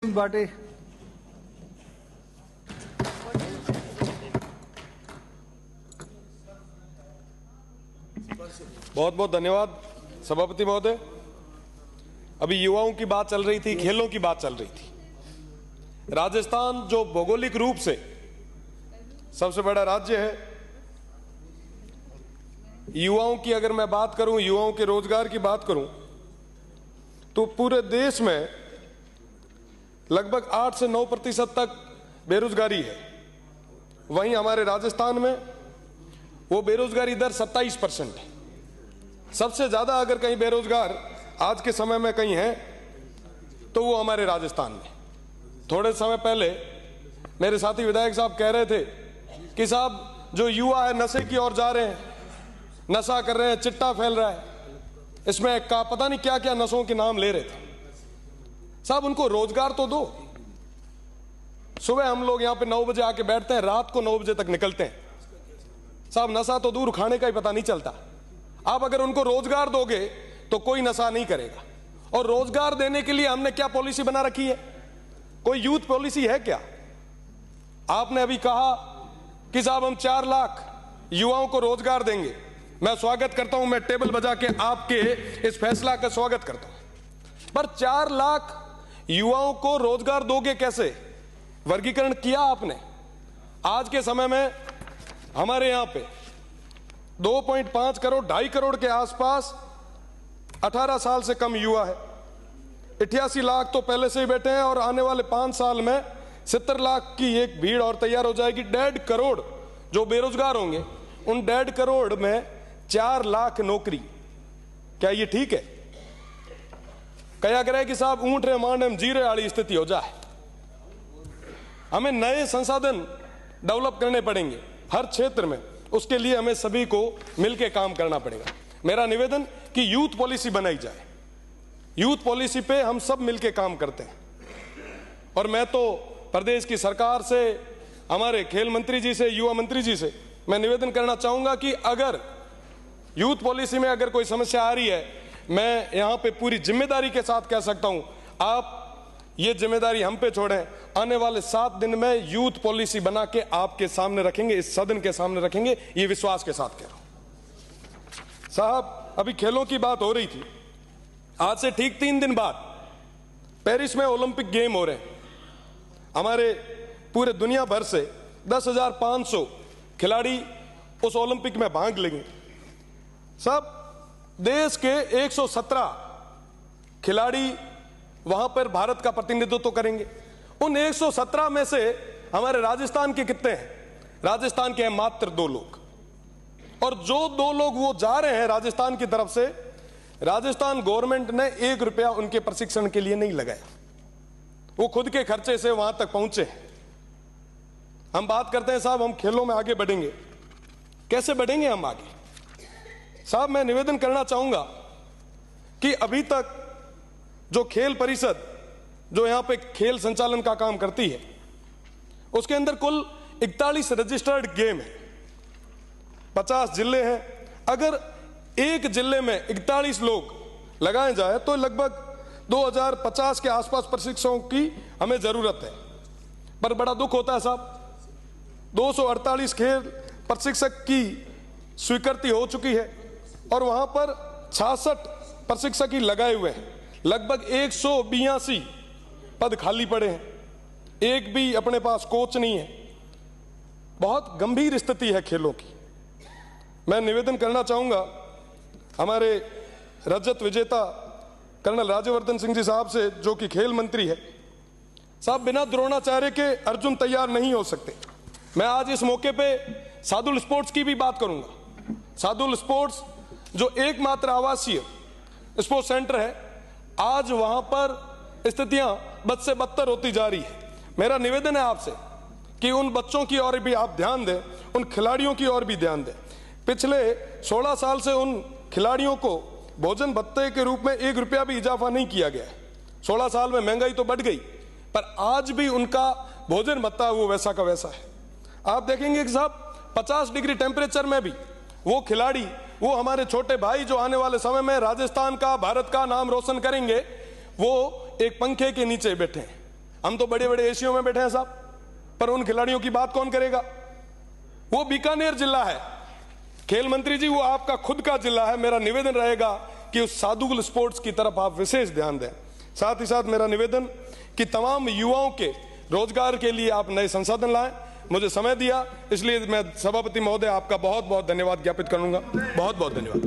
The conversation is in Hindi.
बाटे। बहुत बहुत धन्यवाद सभापति महोदय। अभी युवाओं की बात चल रही थी, खेलों की बात चल रही थी। राजस्थान जो भौगोलिक रूप से सबसे बड़ा राज्य है, युवाओं की अगर मैं बात करूं, युवाओं के रोजगार की बात करूं, तो पूरे देश में लगभग 8 से 9% तक बेरोजगारी है। वहीं हमारे राजस्थान में वो बेरोजगारी दर 27% है। सबसे ज्यादा अगर कहीं बेरोजगार आज के समय में कहीं है तो वो हमारे राजस्थान में। थोड़े समय पहले मेरे साथी विधायक साहब कह रहे थे कि साहब जो युवा है नशे की ओर जा रहे हैं, नशा कर रहे हैं, चिट्टा फैल रहा है, इसमें का पता नहीं क्या क्या नशों के नाम ले रहे थे। साहब उनको रोजगार तो दो। सुबह हम लोग यहां पे 9 बजे आके बैठते हैं, रात को 9 बजे तक निकलते हैं। साहब नशा तो दूर, खाने का ही पता नहीं चलता। आप अगर उनको रोजगार दोगे तो कोई नशा नहीं करेगा। और रोजगार देने के लिए हमने क्या पॉलिसी बना रखी है? कोई यूथ पॉलिसी है क्या? आपने अभी कहा कि साहब हम 4 लाख युवाओं को रोजगार देंगे। मैं स्वागत करता हूं, मैं टेबल बजा के आपके इस फैसला का स्वागत करता हूं। पर 4 लाख युवाओं को रोजगार दोगे कैसे? वर्गीकरण किया आपने? आज के समय में हमारे यहां पे 2.5 करोड़ 2.5 करोड़ के आसपास 18 साल से कम युवा है। 88 लाख तो पहले से ही बैठे हैं और आने वाले 5 साल में 70 लाख की एक भीड़ और तैयार हो जाएगी। 1.5 करोड़ जो बेरोजगार होंगे, उन 1.5 करोड़ में 4 लाख नौकरी। क्या ये ठीक है? कया करे कि साहब ऊंट रे मांड में जीरे वाली स्थिति हो जाए। हमें नए संसाधन डेवलप करने पड़ेंगे हर क्षेत्र में। उसके लिए हमें सभी को मिलकर काम करना पड़ेगा। मेरा निवेदन कि यूथ पॉलिसी बनाई जाए। यूथ पॉलिसी पे हम सब मिलकर काम करते हैं। और मैं तो प्रदेश की सरकार से, हमारे खेल मंत्री जी से, युवा मंत्री जी से मैं निवेदन करना चाहूंगा कि अगर यूथ पॉलिसी में अगर कोई समस्या आ रही है, मैं यहां पे पूरी जिम्मेदारी के साथ कह सकता हूं, आप ये जिम्मेदारी हम पे छोड़ें। आने वाले 7 दिन में यूथ पॉलिसी बना के आपके सामने रखेंगे, इस सदन के सामने रखेंगे, ये विश्वास के साथ कह रहा हूं। साहब अभी खेलों की बात हो रही थी। आज से ठीक 3 दिन बाद पेरिस में ओलंपिक गेम हो रहे हैं। हमारे पूरे दुनिया भर से 10,500 खिलाड़ी उस ओलंपिक में भाग लेंगे। सब देश के 117 खिलाड़ी वहां पर भारत का प्रतिनिधित्व करेंगे। उन 117 में से हमारे राजस्थान के कितने हैं? राजस्थान के हैं मात्र 2 लोग। और जो 2 लोग वो जा रहे हैं राजस्थान की तरफ से, राजस्थान गवर्नमेंट ने 1 रुपया उनके प्रशिक्षण के लिए नहीं लगाया। वो खुद के खर्चे से वहां तक पहुंचे हैं। हम बात करते हैं साहब हम खेलों में आगे बढ़ेंगे, कैसे बढ़ेंगे हम आगे? साहब मैं निवेदन करना चाहूंगा कि अभी तक जो खेल परिषद जो यहां पे खेल संचालन का काम करती है, उसके अंदर कुल 41 रजिस्टर्ड गेम है। 50 जिले हैं। अगर एक जिले में 41 लोग लगाए जाए तो लगभग 2050 के आसपास प्रशिक्षकों की हमें जरूरत है। पर बड़ा दुख होता है साहब, 248 खेल प्रशिक्षक की स्वीकृति हो चुकी है और वहां पर 66 प्रशिक्षक ही लगाए हुए हैं। लगभग 182 पद खाली पड़े हैं। एक भी अपने पास कोच नहीं है। बहुत गंभीर स्थिति है खेलों की। मैं निवेदन करना चाहूंगा हमारे रजत विजेता कर्नल राज्यवर्धन सिंह जी साहब से, जो कि खेल मंत्री है। साहब बिना द्रोणाचार्य के अर्जुन तैयार नहीं हो सकते। मैं आज इस मौके पे सादुल स्पोर्ट्स की भी बात करूंगा। सादुल स्पोर्ट्स जो एकमात्र आवासीय स्पोर्ट्स सेंटर है, आज वहां पर स्थितियां बद से बदतर होती जा रही है। मेरा निवेदन है आपसे कि उन बच्चों की ओर भी आप ध्यान दें, उन खिलाड़ियों की ओर भी ध्यान दें। पिछले 16 साल से उन खिलाड़ियों को भोजन भत्ते के रूप में 1 रुपया भी इजाफा नहीं किया गया है। 16 साल में महंगाई तो बढ़ गई, पर आज भी उनका भोजन भत्ता वो वैसा का वैसा है। आप देखेंगे कि साहब 50 डिग्री टेम्परेचर में भी वो खिलाड़ी, वो हमारे छोटे भाई जो आने वाले समय में राजस्थान का, भारत का नाम रोशन करेंगे, वो एक पंखे के नीचे बैठे हैं। हम तो बड़े बड़े एशियो में बैठे हैं साहब, पर उन खिलाड़ियों की बात कौन करेगा? वो बीकानेर जिला है। खेल मंत्री जी, वो आपका खुद का जिला है। मेरा निवेदन रहेगा कि उस सादुल स्पोर्ट्स की तरफ आप विशेष ध्यान दें। साथ ही साथ मेरा निवेदन कि तमाम युवाओं के रोजगार के लिए आप नए संसाधन लाएं। मुझे समय दिया, इसलिए मैं सभापति महोदय आपका बहुत बहुत धन्यवाद ज्ञापित करूंगा। बहुत बहुत धन्यवाद।